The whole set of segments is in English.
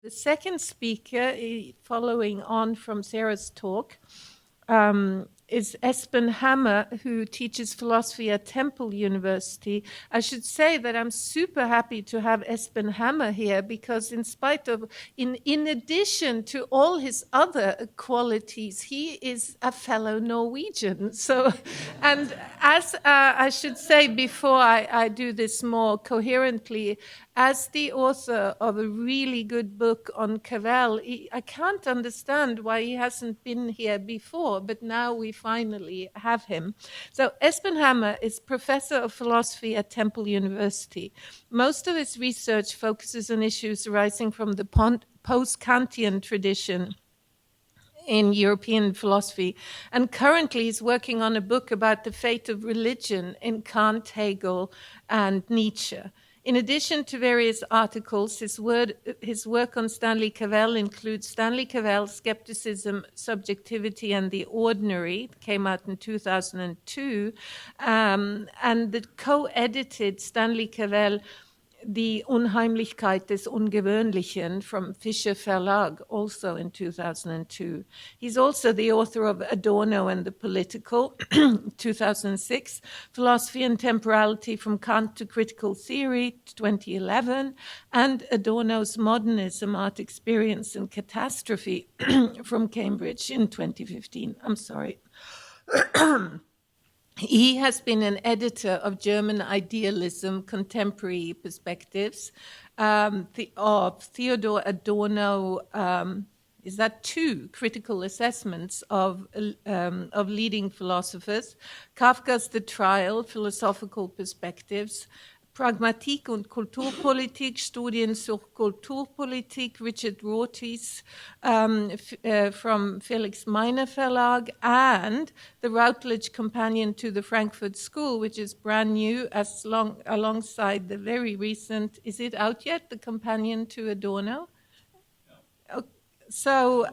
The second speaker, following on from Sarah's talk, is Espen Hammer, who teaches philosophy at Temple University. I should say that I'm super happy to have Espen Hammer here because in addition to all his other qualities, he is a fellow Norwegian. So, and as I should say before I do this more coherently, as the author of a really good book on Cavell, I can't understand why he hasn't been here before, but now we finally have him. So Espen Hammer is professor of philosophy at Temple University. Most of his research focuses on issues arising from the post-Kantian tradition in European philosophy, and currently he's working on a book about the fate of religion in Kant, Hegel, and Nietzsche. In addition to various articles, his work on Stanley Cavell includes Stanley Cavell, Skepticism, Subjectivity, and the Ordinary. It came out in 2002. And the co-edited Stanley Cavell, Die Unheimlichkeit des Ungewöhnlichen from Fischer Verlag, also in 2002. He's also the author of Adorno and the Political, 2006, Philosophy and Temporality from Kant to Critical Theory, 2011, and Adorno's Modernism, Art Experience and Catastrophe from Cambridge in 2015. I'm sorry. He has been an editor of German Idealism, Contemporary Perspectives, of Theodor Adorno, is that 2 critical assessments of leading philosophers, Kafka's The Trial, Philosophical Perspectives, Pragmatik und Kulturpolitik, Studien zur Kulturpolitik, Richard Rorty's from Felix Meiner Verlag, and the Routledge Companion to the Frankfurt School, which is brand new, alongside the very recent, is it out yet, the Companion to Adorno? No. So...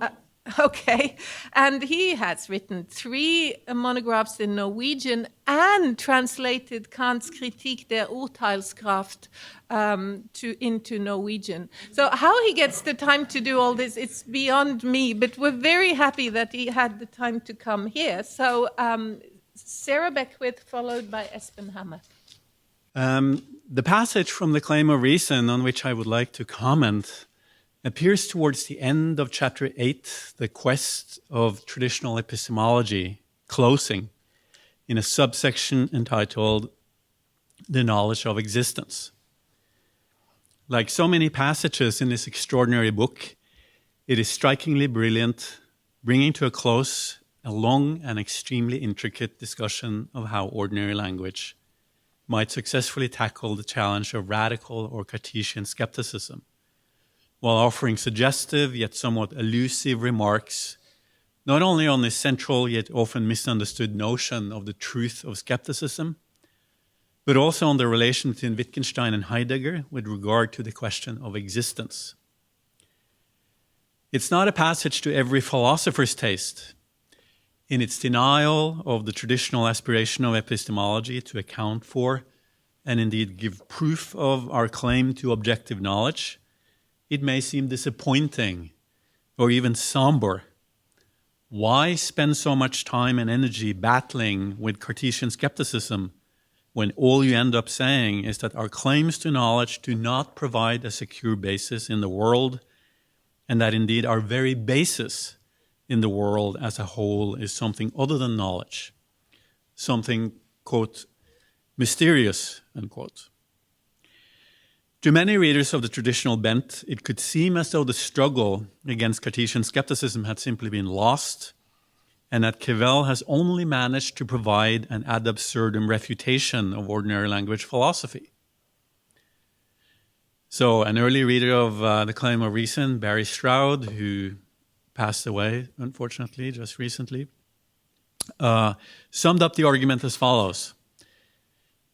Okay, and he has written 3 monographs in Norwegian and translated Kant's Kritik der Urteilskraft into Norwegian. So how he gets the time to do all this, it's beyond me, but we're very happy that he had the time to come here. So Sarah Beckwith, followed by Espen Hammer. The passage from the Claim of Reason on which I would like to comment appears towards the end of chapter 8, The Quest of Traditional Epistemology, closing, in a subsection entitled The Knowledge of Existence. Like so many passages in this extraordinary book, it is strikingly brilliant, bringing to a close a long and extremely intricate discussion of how ordinary language might successfully tackle the challenge of radical or Cartesian skepticism, while offering suggestive yet somewhat elusive remarks, not only on the central yet often misunderstood notion of the truth of skepticism, but also on the relation between Wittgenstein and Heidegger with regard to the question of existence. It's not a passage to every philosopher's taste. In its denial of the traditional aspiration of epistemology to account for, and indeed give proof of, our claim to objective knowledge, it may seem disappointing or even somber. Why spend so much time and energy battling with Cartesian skepticism when all you end up saying is that our claims to knowledge do not provide a secure basis in the world, and that indeed our very basis in the world as a whole is something other than knowledge, something, quote, mysterious, unquote. To many readers of the traditional bent, it could seem as though the struggle against Cartesian skepticism had simply been lost, and that Cavell has only managed to provide an ad absurdum refutation of ordinary language philosophy. So an early reader of The Claim of Reason, Barry Stroud, who passed away, unfortunately, just recently, summed up the argument as follows.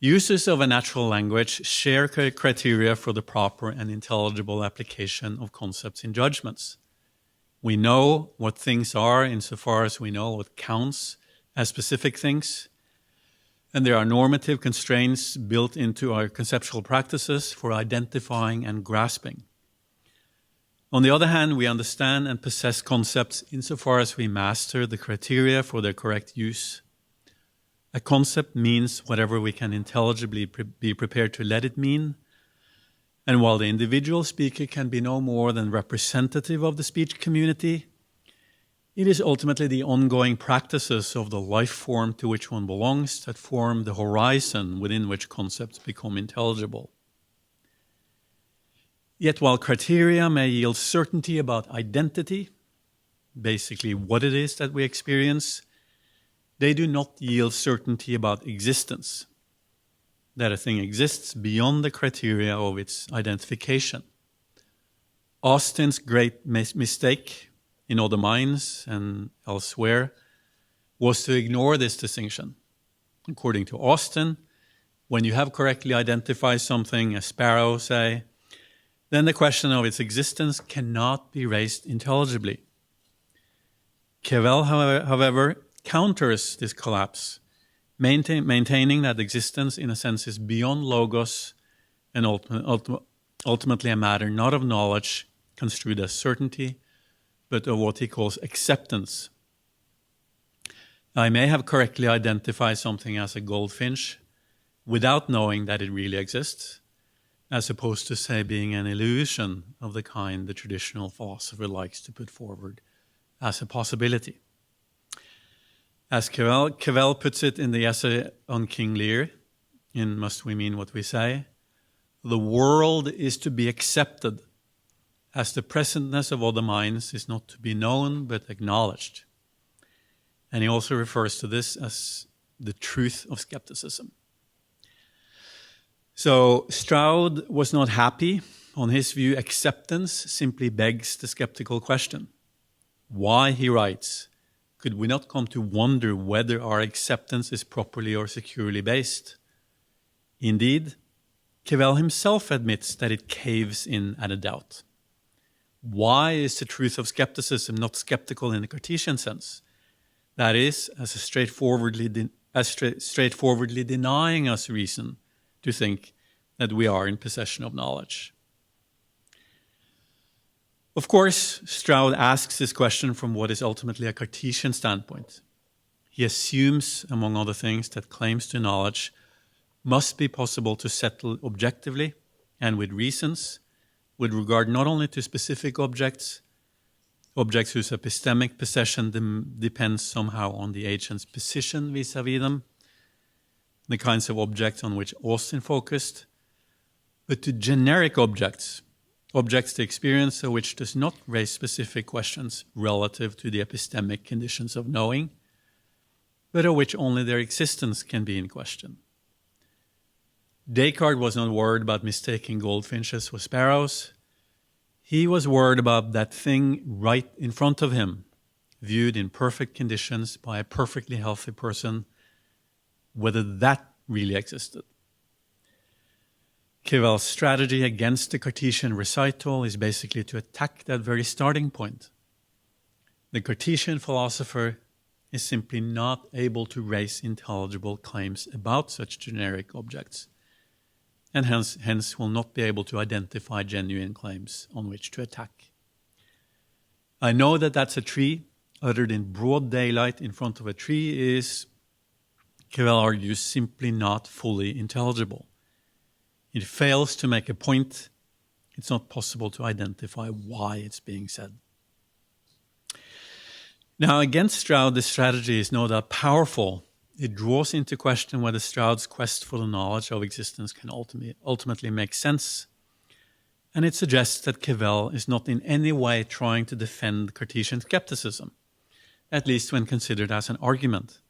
Users of a natural language share criteria for the proper and intelligible application of concepts in judgments. We know what things are insofar as we know what counts as specific things, and there are normative constraints built into our conceptual practices for identifying and grasping. On the other hand, we understand and possess concepts insofar as we master the criteria for their correct use. A concept means whatever we can intelligibly be prepared to let it mean, and while the individual speaker can be no more than representative of the speech community, it is ultimately the ongoing practices of the life form to which one belongs that form the horizon within which concepts become intelligible. Yet while criteria may yield certainty about identity, basically what it is that we experience, they do not yield certainty about existence, that a thing exists beyond the criteria of its identification. Austin's great mistake in Other Minds and elsewhere was to ignore this distinction. According to Austin, when you have correctly identified something, a sparrow, say, then the question of its existence cannot be raised intelligibly. Cavell, however, counters this collapse, maintaining that existence, in a sense, is beyond logos and ultimately a matter not of knowledge construed as certainty, but of what he calls acceptance. I may have correctly identified something as a goldfinch without knowing that it really exists, as opposed to, say, being an illusion of the kind the traditional philosopher likes to put forward as a possibility. As Cavell puts it in the essay on King Lear, in Must We Mean What We Say, the world is to be accepted, as the presentness of other minds is not to be known but acknowledged. And he also refers to this as the truth of skepticism. So Stroud was not happy. On his view, acceptance simply begs the skeptical question. Why, he writes, could we not come to wonder whether our acceptance is properly or securely based? Indeed, Cavell himself admits that it caves in at a doubt. Why is the truth of skepticism not skeptical in the Cartesian sense? That is, as straightforwardly denying us reason to think that we are in possession of knowledge. Of course, Stroud asks this question from what is ultimately a Cartesian standpoint. He assumes, among other things, that claims to knowledge must be possible to settle objectively and with reasons, with regard not only to specific objects whose epistemic possession depends somehow on the agent's position vis-à-vis them, the kinds of objects on which Austin focused, but to generic objects the experience of which does not raise specific questions relative to the epistemic conditions of knowing, but of which only their existence can be in question. Descartes was not worried about mistaking goldfinches for sparrows. He was worried about that thing right in front of him, viewed in perfect conditions by a perfectly healthy person, whether that really existed. Cavell's strategy against the Cartesian recital is basically to attack that very starting point. The Cartesian philosopher is simply not able to raise intelligible claims about such generic objects, and hence will not be able to identify genuine claims on which to attack. I know that that's a tree uttered in broad daylight in front of a tree is, Cavell argues, simply not fully intelligible. It fails to make a point. It's not possible to identify why it's being said. Now, against Stroud, this strategy is no doubt powerful. It draws into question whether Stroud's quest for the knowledge of existence can ultimately make sense. And it suggests that Cavell is not in any way trying to defend Cartesian skepticism, at least when considered as an argument.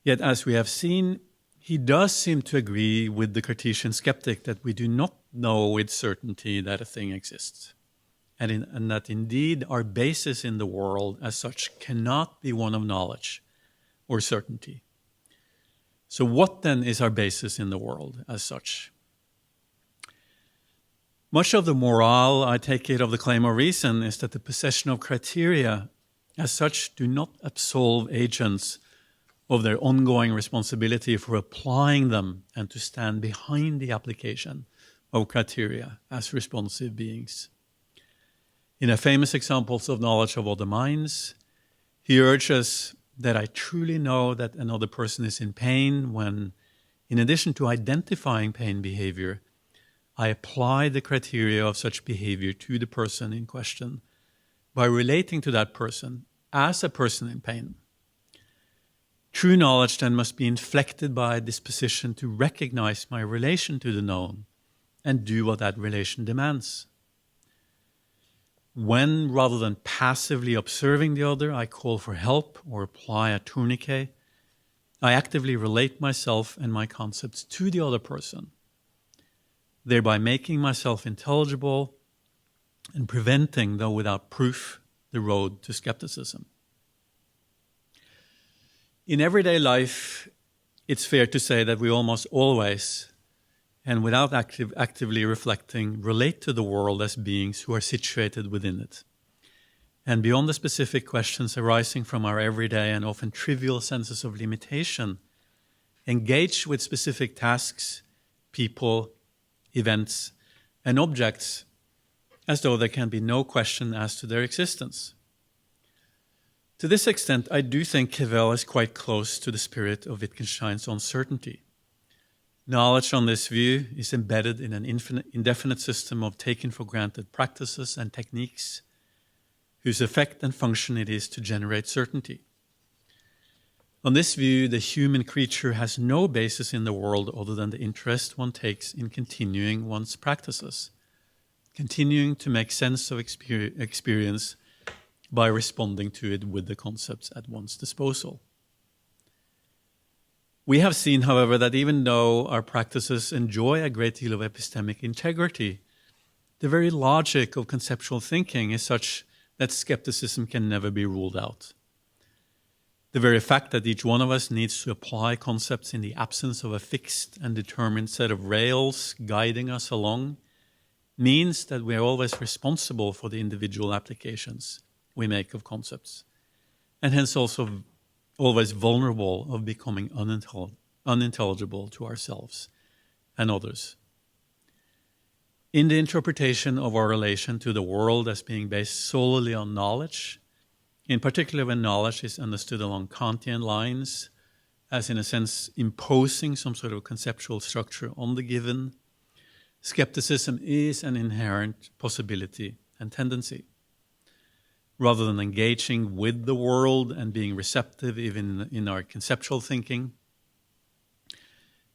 Yet, as we have seen, he does seem to agree with the Cartesian skeptic that we do not know with certainty that a thing exists, and that indeed our basis in the world as such cannot be one of knowledge or certainty. So what then is our basis in the world as such? Much of the morale, I take it, of the claim of reason is that the possession of criteria as such do not absolve agents of their ongoing responsibility for applying them and to stand behind the application of criteria as responsive beings. In a famous Examples of Knowledge of Other Minds, he urges that I truly know that another person is in pain when, in addition to identifying pain behavior, I apply the criteria of such behavior to the person in question by relating to that person as a person in pain. True knowledge then must be inflected by a disposition to recognize my relation to the known and do what that relation demands. When, rather than passively observing the other, I call for help or apply a tourniquet, I actively relate myself and my concepts to the other person, thereby making myself intelligible and preventing, though without proof, the road to skepticism. In everyday life, it's fair to say that we almost always, and without actively reflecting, relate to the world as beings who are situated within it. And beyond the specific questions arising from our everyday and often trivial senses of limitation, engage with specific tasks, people, events, and objects as though there can be no question as to their existence. To this extent, I do think Cavell is quite close to the spirit of Wittgenstein's uncertainty. Knowledge on this view is embedded in an indefinite system of taken-for-granted practices and techniques whose effect and function it is to generate certainty. On this view, the human creature has no basis in the world other than the interest one takes in continuing one's practices, continuing to make sense of experience by responding to it with the concepts at one's disposal. We have seen, however, that even though our practices enjoy a great deal of epistemic integrity, the very logic of conceptual thinking is such that skepticism can never be ruled out. The very fact that each one of us needs to apply concepts in the absence of a fixed and determined set of rails guiding us along means that we are always responsible for the individual applications we make of concepts, and hence also always vulnerable of becoming unintelligible to ourselves and others. In the interpretation of our relation to the world as being based solely on knowledge, in particular when knowledge is understood along Kantian lines, as in a sense imposing some sort of conceptual structure on the given, skepticism is an inherent possibility and tendency. Rather than engaging with the world and being receptive even in our conceptual thinking,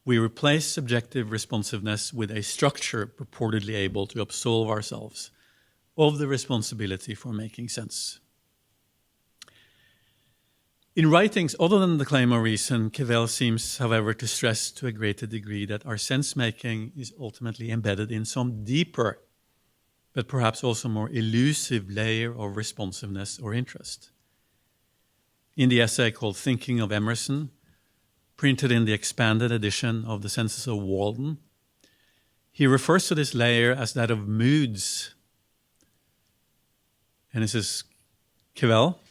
we replace subjective responsiveness with a structure purportedly able to absolve ourselves of the responsibility for making sense. In writings other than the claim of reason, Cavell seems, however, to stress to a greater degree that our sense-making is ultimately embedded in some deeper, but perhaps also more elusive layer of responsiveness or interest. In the essay called Thinking of Emerson, printed in the expanded edition of the Senses of Walden, he refers to this layer as that of moods. And this is Cavell.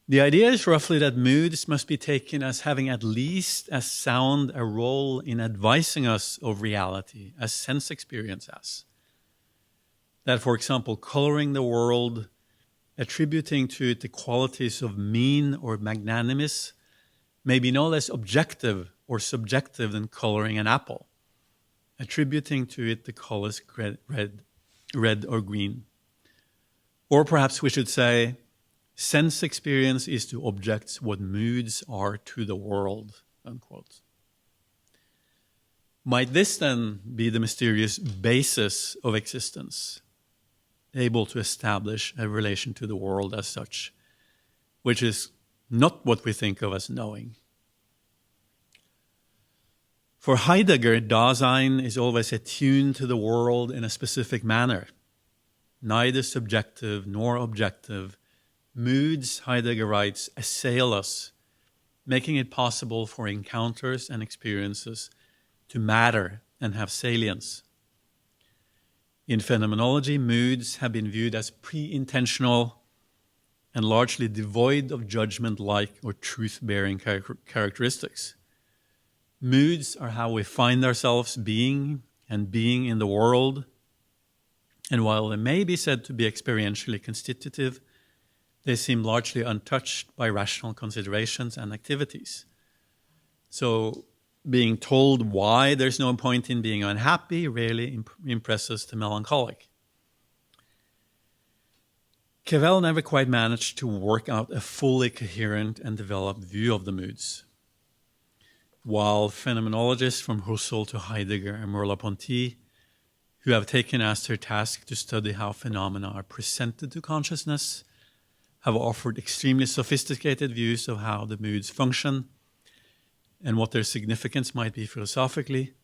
The idea is roughly that moods must be taken as having at least as sound a role in advising us of reality as sense experience has. That, for example, coloring the world, attributing to it the qualities of mean or magnanimous, may be no less objective or subjective than coloring an apple, attributing to it the colors red or green. Or perhaps we should say, sense experience is to objects what moods are to the world, unquote. Might this then be the mysterious basis of existence, able to establish a relation to the world as such, which is not what we think of as knowing? For Heidegger, Dasein is always attuned to the world in a specific manner, neither subjective nor objective. Moods, Heidegger writes, assail us, making it possible for encounters and experiences to matter and have salience. In phenomenology, moods have been viewed as pre-intentional and largely devoid of judgment-like or truth-bearing characteristics. Moods are how we find ourselves being in the world, And while they may be said to be experientially constitutive, they seem largely untouched by rational considerations and activities. So being told why there's no point in being unhappy rarely impresses the melancholic. Cavell never quite managed to work out a fully coherent and developed view of the moods. While phenomenologists from Husserl to Heidegger and Merleau-Ponty, who have taken as their task to study how phenomena are presented to consciousness, have offered extremely sophisticated views of how the moods function and what their significance might be philosophically,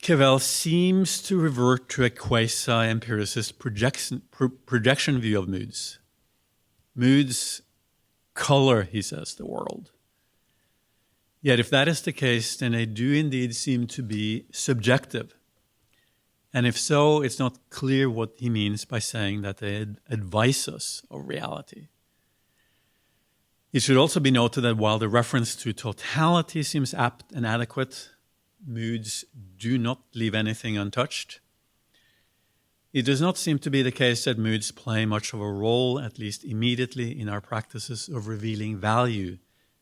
Cavell seems to revert to a quasi-empiricist projection view of moods. Moods color, he says, the world. Yet if that is the case, then they do indeed seem to be subjective. And if so, it's not clear what he means by saying that they advise us of reality. It should also be noted that while the reference to totality seems apt and adequate, moods do not leave anything untouched. It does not seem to be the case that moods play much of a role, at least immediately, in our practices of revealing value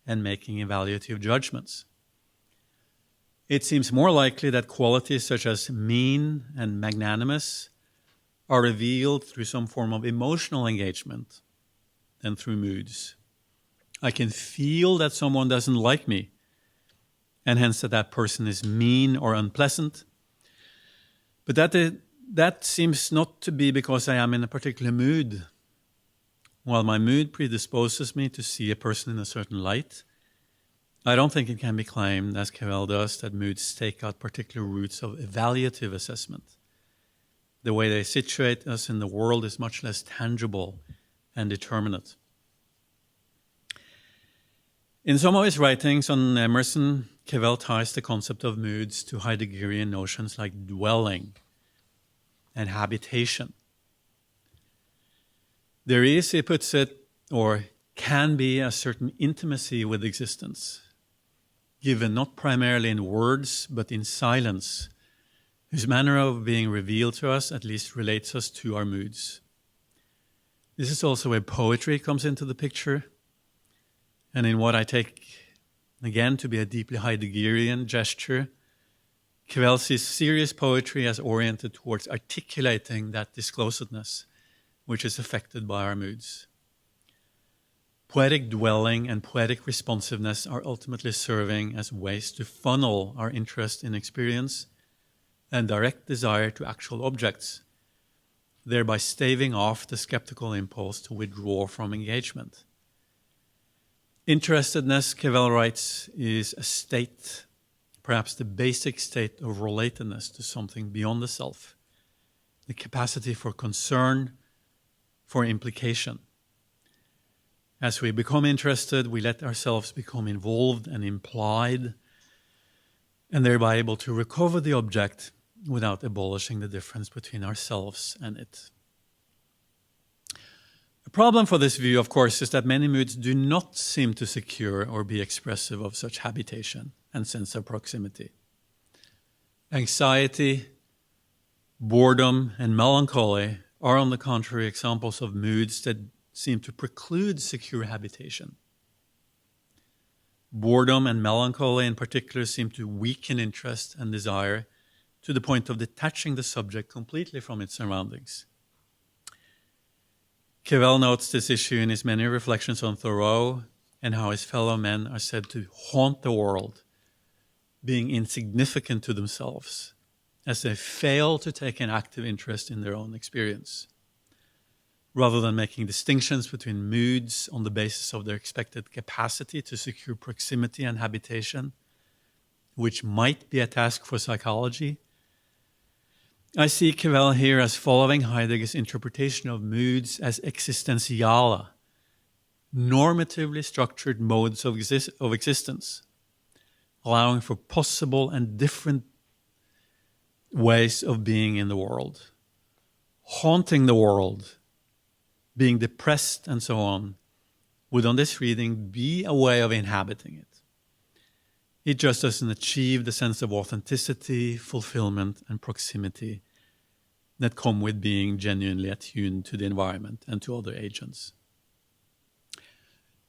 and making evaluative judgments. It seems more likely that qualities such as mean and magnanimous are revealed through some form of emotional engagement than through moods. I can feel that someone doesn't like me, and hence that person is mean or unpleasant. But that seems not to be because I am in a particular mood. While my mood predisposes me to see a person in a certain light, I don't think it can be claimed, as Cavell does, that moods stake out particular routes of evaluative assessment. The way they situate us in the world is much less tangible and determinate. In some of his writings on Emerson, Cavell ties the concept of moods to Heideggerian notions like dwelling and habitation. There is, he puts it, or can be, a certain intimacy with existence, given not primarily in words, but in silence, whose manner of being revealed to us at least relates us to our moods. This is also where poetry comes into the picture, and in what I take, again, to be a deeply Heideggerian gesture, Cavell sees serious poetry as oriented towards articulating that disclosedness, which is affected by our moods. Poetic dwelling and poetic responsiveness are ultimately serving as ways to funnel our interest in experience and direct desire to actual objects, thereby staving off the skeptical impulse to withdraw from engagement. Interestedness, Cavell writes, is a state, perhaps the basic state of relatedness to something beyond the self, the capacity for concern, for implication. As we become interested, we let ourselves become involved and implied, and thereby able to recover the object without abolishing the difference between ourselves and it. The problem for this view, of course, is that many moods do not seem to secure or be expressive of such habitation and sense of proximity. Anxiety, boredom, and melancholy are, on the contrary, examples of moods that seem to preclude secure habitation. Boredom and melancholy in particular seem to weaken interest and desire to the point of detaching the subject completely from its surroundings. Cavell notes this issue in his many reflections on Thoreau and how his fellow men are said to haunt the world, being insignificant to themselves, as they fail to take an active interest in their own experience. Rather than making distinctions between moods on the basis of their expected capacity to secure proximity and habitation, which might be a task for psychology, I see Cavell here as following Heidegger's interpretation of moods as existentiala, normatively structured modes of existence, allowing for possible and different ways of being in the world. Haunting the world, being depressed, and so on, would on this reading be a way of inhabiting it. It just doesn't achieve the sense of authenticity, fulfillment, and proximity that come with being genuinely attuned to the environment and to other agents.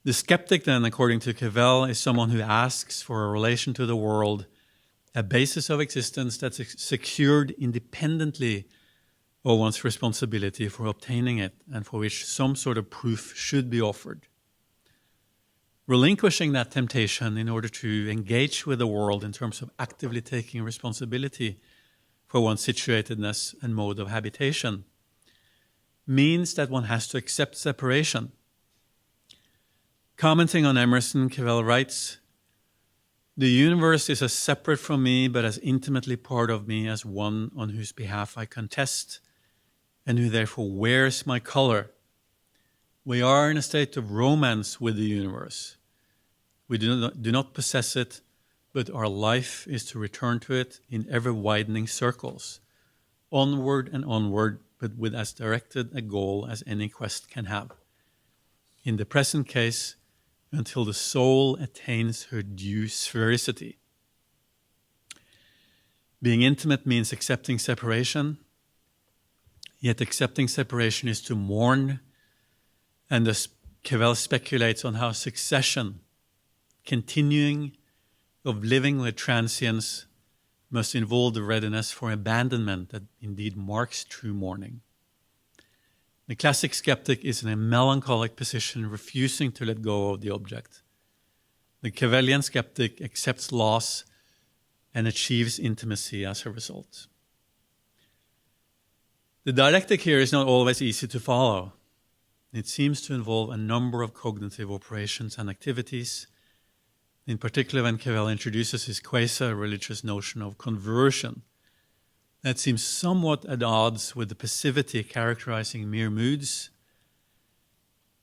The skeptic, then, according to Cavell, is someone who asks for a relation to the world, a basis of existence that's secured independently of one's responsibility for obtaining it, and for which some sort of proof should be offered. Relinquishing that temptation in order to engage with the world in terms of actively taking responsibility for one's situatedness and mode of habitation means that one has to accept separation. Commenting on Emerson, Cavells writes, "The universe is as separate from me, but as intimately part of me as one on whose behalf I contest, and who therefore wears my color. We are in a state of romance with the universe. We do not possess it, but our life is to return to it in ever-widening circles, onward and onward, but with as directed a goal as any quest can have. In the present case, until the soul attains her due sphericity." Being intimate means accepting separation, yet accepting separation is to mourn, and thus Cavell speculates on how succession, continuing of living with transience, must involve the readiness for abandonment that indeed marks true mourning. The classic skeptic is in a melancholic position, refusing to let go of the object. The Cavellian skeptic accepts loss and achieves intimacy as a result. The dialectic here is not always easy to follow. It seems to involve a number of cognitive operations and activities, in particular when Cavell introduces his quasi-religious notion of conversion. That seems somewhat at odds with the passivity characterizing mere moods.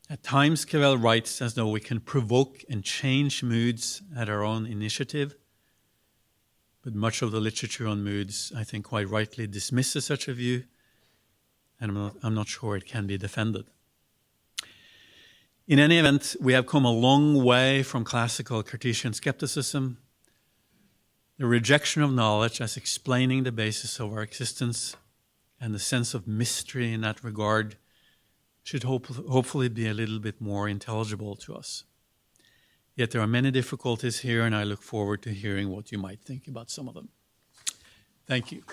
At times, Cavell writes as though we can provoke and change moods at our own initiative, but much of the literature on moods, I think, quite rightly dismisses such a view, and I'm not sure it can be defended. In any event, we have come a long way from classical Cartesian skepticism. The rejection of knowledge as explaining the basis of our existence and the sense of mystery in that regard should hopefully be a little bit more intelligible to us. Yet there are many difficulties here, and I look forward to hearing what you might think about some of them. Thank you.